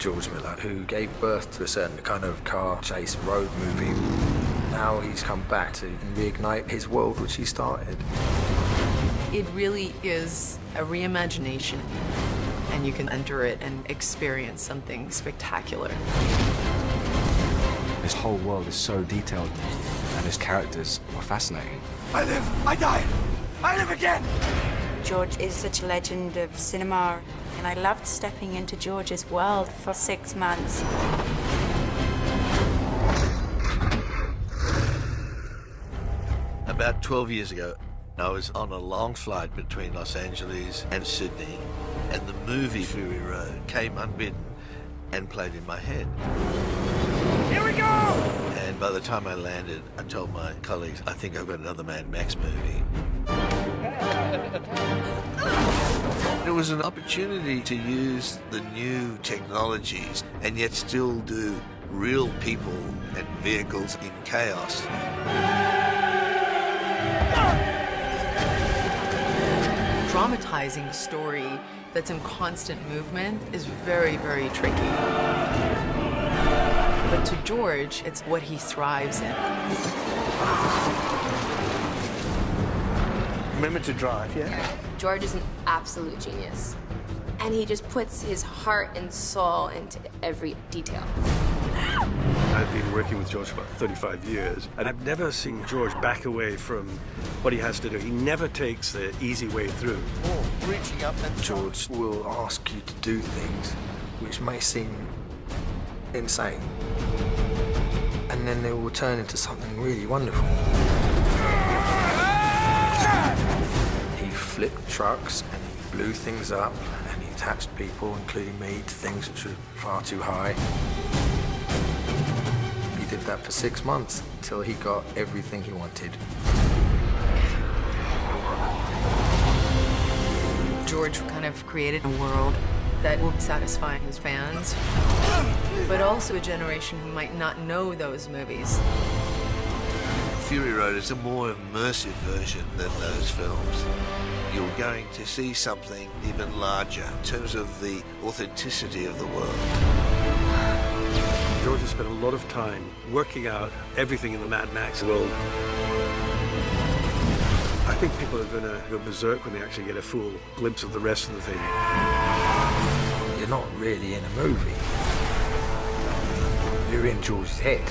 George Miller, who gave birth to a certain kind of car chase road movie. Now he's come back to reignite his world, which he started. It really is a reimagination, and you can enter it and experience something spectacular. His whole world is so detailed, and his characters are fascinating. I live, I die, I live again! George is such a legend of cinema, and I loved stepping into George's world for 6 months. About 12 years ago, I was on a long flight between Los Angeles and Sydney, and the movie Fury Road came unbidden and played in my head. Here we go! And by the time I landed, I told my colleagues, I think I've got another Mad Max movie. It was an opportunity to use the new technologies and yet still do real people and vehicles in chaos. Dramatizing a story that's in constant movement is very, very tricky. But to George, it's what he thrives in. Remember to drive, yeah? George is an absolute genius. And he just puts his heart and soul into every detail. I've been working with George for about 35 years, and I've never seen George back away from what he has to do. He never takes the easy way through. Oh, reaching up and... George will ask you to do things which may seem insane, and then they will turn into something really wonderful. He flipped trucks and he blew things up and he attached people, including me, to things which were far too high. He did that for 6 months until he got everything he wanted. George kind of created a world that will satisfy his fans, but also a generation who might not know those movies. Fury Road is a more immersive version than those films. You're going to see something even larger in terms of the authenticity of the world. George has spent a lot of time working out everything in the Mad Max world. I think people are going to go berserk when they actually get a full glimpse of the rest of the thing. You're not really in a movie. You're in George's head.